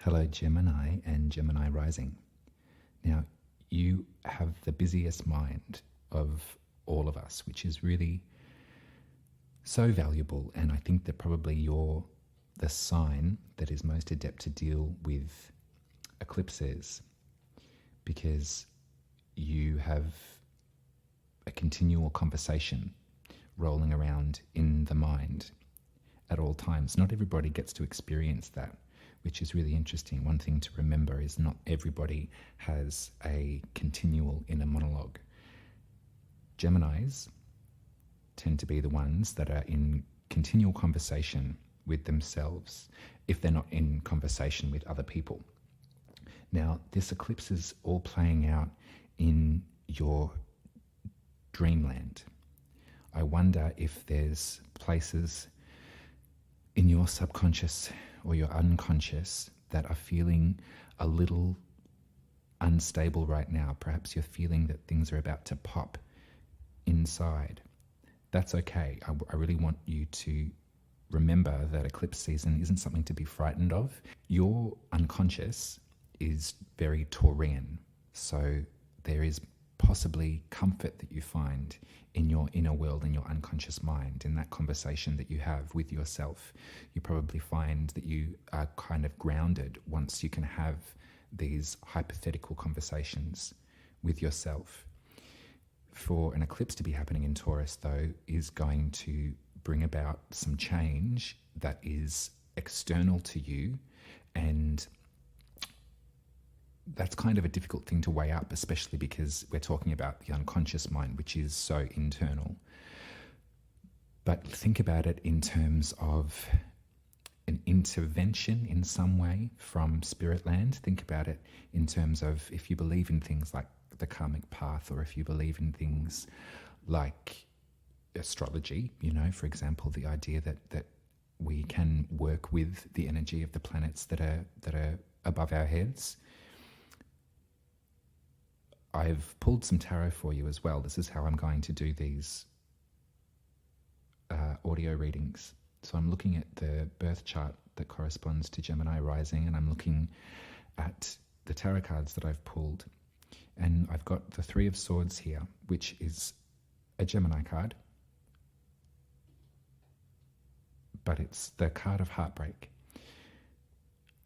Hello, Gemini and Gemini rising. Now, you have the busiest mind of all of us, which is really so valuable. And I think that probably you're the sign that is most adept to deal with eclipses, because you have a continual conversation rolling around in the mind at all times. Not everybody gets to experience that, which is really interesting. One thing to remember is not everybody has a continual inner monologue. Geminis tend to be the ones that are in continual conversation with themselves if they're not in conversation with other people. Now, this eclipse is all playing out in your dreamland. I wonder if there's places in your subconscious or your unconscious that are feeling a little unstable right now. Perhaps you're feeling that things are about to pop inside. That's okay. I really want you to remember that eclipse season isn't something to be frightened of. Your unconscious is very Taurian, so there is possibly comfort that you find in your inner world, in your unconscious mind, in that conversation that you have with yourself. You probably find that you are kind of grounded once you can have these hypothetical conversations with yourself. For an eclipse to be happening in Taurus, though, is going to bring about some change that is external to you, and that's kind of a difficult thing to weigh up, especially because we're talking about the unconscious mind, which is so internal. But think about it in terms of an intervention in some way from spirit land. Think about it in terms of if you believe in things like the karmic path, or if you believe in things like astrology, for example, the idea that we can work with the energy of the planets that are above our heads. I've pulled some tarot for you as well. This is how I'm going to do these audio readings. So I'm looking at the birth chart that corresponds to Gemini rising, and I'm looking at the tarot cards that I've pulled. And I've got the Three of Swords here, which is a Gemini card, but it's the card of heartbreak.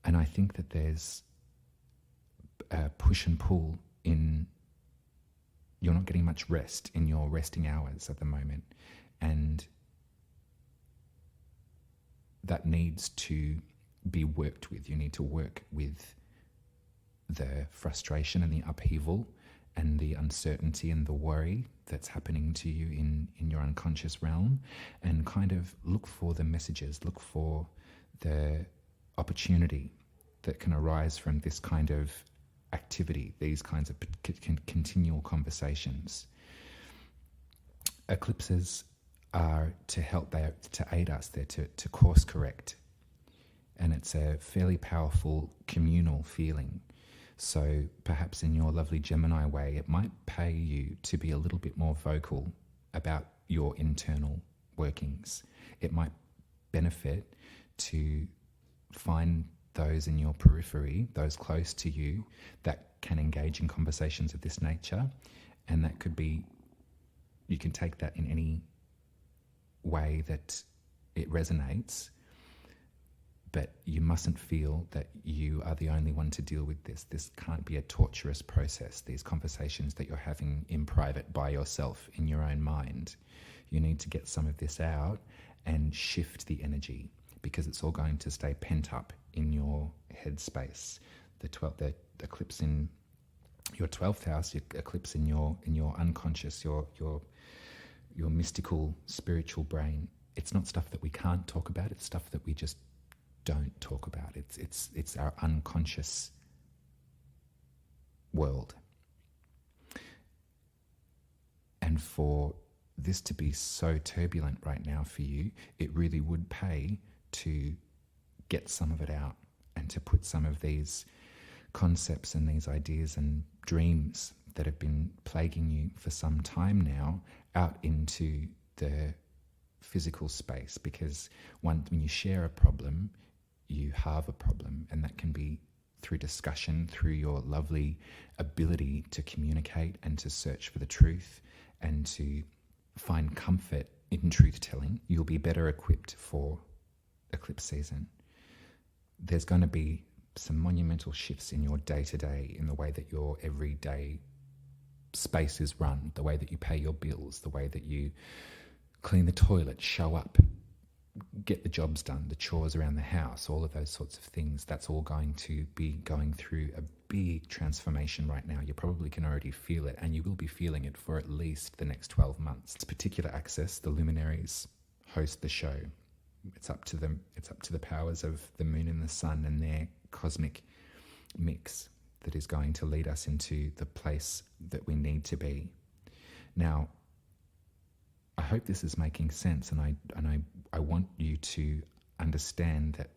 And I think that there's a push and pull in you're not getting much rest in your resting hours at the moment, and that needs to be worked with. You need to work with the frustration and the upheaval and the uncertainty and the worry that's happening to you in your unconscious realm, and kind of look for the messages, look for the opportunity that can arise from this kind of activity, these kinds of continual conversations. Eclipses are to help, they're to aid us, they're to course correct. And it's a fairly powerful communal feeling. So perhaps in your lovely Gemini way, it might pay you to be a little bit more vocal about your internal workings. It might benefit to find those in your periphery, those close to you, that can engage in conversations of this nature. And that could be, you can take that in any way that it resonates, but you mustn't feel that you are the only one to deal with this. This can't be a torturous process, these conversations that you're having in private by yourself in your own mind. You need to get some of this out and shift the energy, because it's all going to stay pent up in your headspace. The eclipse in your 12th house, your eclipse in your unconscious, your mystical, spiritual brain. It's not stuff that we can't talk about. It's stuff that we just don't talk about. It's our unconscious world. And for this to be so turbulent right now for you, it really would pay to get some of it out and to put some of these concepts and these ideas and dreams that have been plaguing you for some time now out into the physical space. Because when you share a problem, you have a problem, and that can be through discussion, through your lovely ability to communicate and to search for the truth and to find comfort in truth-telling, you'll be better equipped for eclipse season. There's going to be some monumental shifts in your day-to-day, in the way that your everyday space is run, the way that you pay your bills, the way that you clean the toilet, show up, get the jobs done, the chores around the house, all of those sorts of things. That's all going to be going through a big transformation right now. You probably can already feel it, and you will be feeling it for at least the next 12 months. This particular axis, the luminaries host the show. It's up to them. It's up to the powers of the moon and the sun and their cosmic mix that is going to lead us into the place that we need to be. Now, I hope this is making sense, and I want you to understand that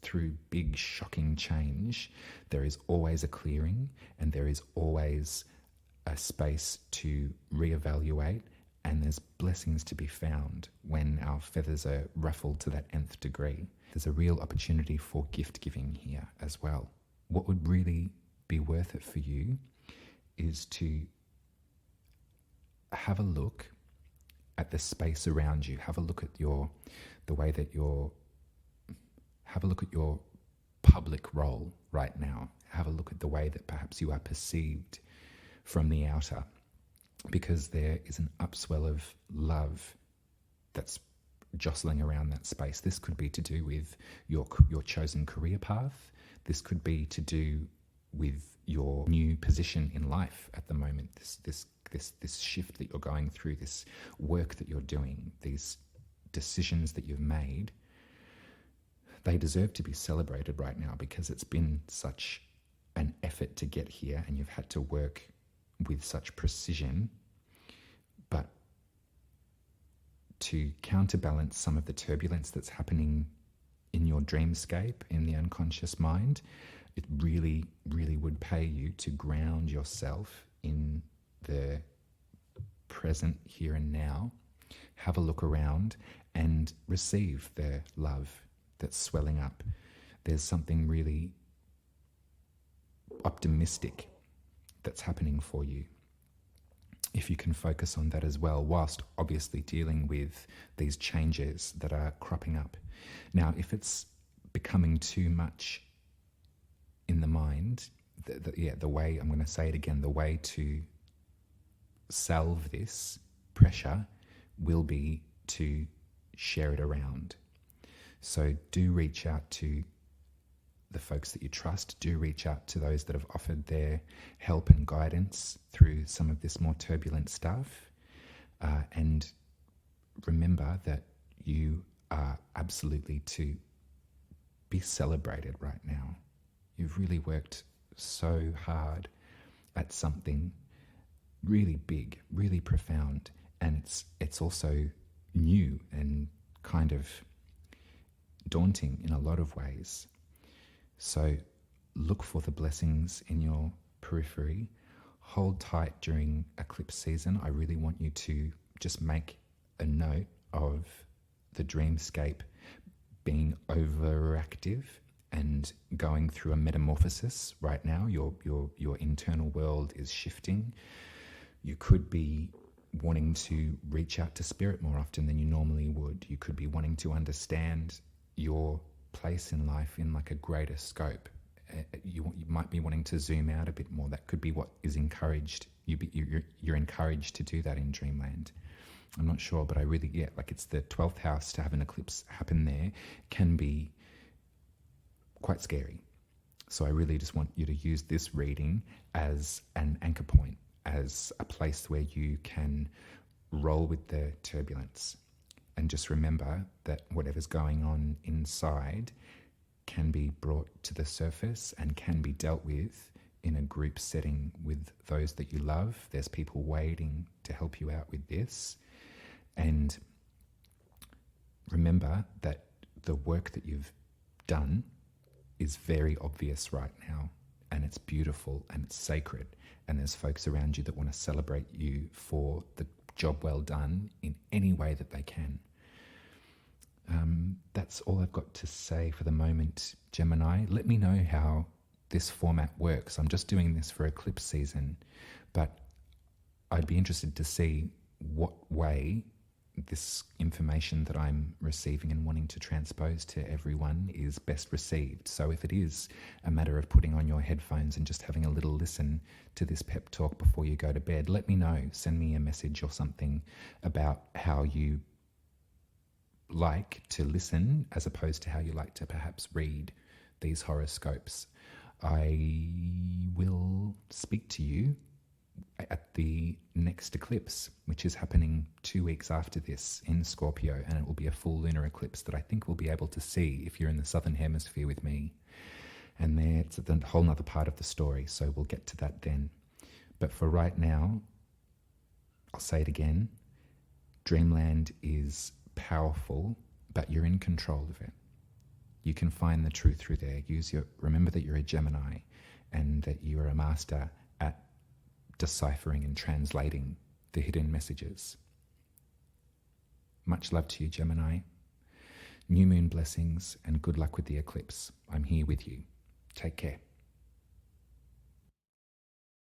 through big shocking change, there is always a clearing, and there is always a space to reevaluate, and there's blessings to be found when our feathers are ruffled to that nth degree. There's a real opportunity for gift giving here as well. What would really be worth it for you is to have a look at the space around you. Have a look at have a look at your public role right now. Have a look at the way that perhaps you are perceived from the outer, because there is an upswell of love that's jostling around that space. This could be to do with your chosen career path. This could be to do with your new position in life at the moment. This shift that you're going through, this work that you're doing, these decisions that you've made, they deserve to be celebrated right now, because it's been such an effort to get here, and you've had to work with such precision. But to counterbalance some of the turbulence that's happening in your dreamscape, in the unconscious mind, it really, really would pay you to ground yourself in the present here and now. Have a look around and receive the love that's swelling up. There's something really optimistic that's happening for you, if you can focus on that as well, whilst obviously dealing with these changes that are cropping up. Now, if it's becoming too much in the mind, the way, I'm going to say it again, the way to salve this pressure will be to share it around. So do reach out to the folks that you trust. Do reach out to those that have offered their help and guidance through some of this more turbulent stuff. And remember that you are absolutely to be celebrated right now. You've really worked so hard at something really big, really profound, and it's also new and kind of daunting in a lot of ways. So look for the blessings in your periphery. Hold tight during eclipse season. I really want you to just make a note of the dreamscape being overactive and going through a metamorphosis right now. Your internal world is shifting. You could be wanting to reach out to spirit more often than you normally would. You could be wanting to understand your place in life in like a greater scope. You might be wanting to zoom out a bit more. That could be what is encouraged. You're encouraged to do that in dreamland. I'm not sure, but I really, like it's the 12th house. To have an eclipse happen there can be quite scary. So I really just want you to use this reading as an anchor point, as a place where you can roll with the turbulence. And just remember that whatever's going on inside can be brought to the surface and can be dealt with in a group setting with those that you love. There's people waiting to help you out with this. And remember that the work that you've done is very obvious right now, and it's beautiful and it's sacred. And there's folks around you that want to celebrate you for the job well done in any way that they can. That's all I've got to say for the moment, Gemini. Let me know how this format works. I'm just doing this for eclipse season, but I'd be interested to see what way this information that I'm receiving and wanting to transpose to everyone is best received. So if it is a matter of putting on your headphones and just having a little listen to this pep talk before you go to bed, let me know. Send me a message or something about how you like to listen as opposed to how you like to perhaps read these horoscopes. I will speak to you at the next eclipse, which is happening 2 weeks after this in Scorpio, and it will be a full lunar eclipse that I think we'll be able to see if you're in the southern hemisphere with me. And it's a whole nother part of the story, so we'll get to that then. But for right now, I'll say it again, Dreamland is powerful, but you're in control of it. You can find the truth through there. Remember that you're a Gemini and that you are a master at deciphering and translating the hidden messages. Much love to you, Gemini. New moon blessings and good luck with the eclipse. I'm here with you. Take care.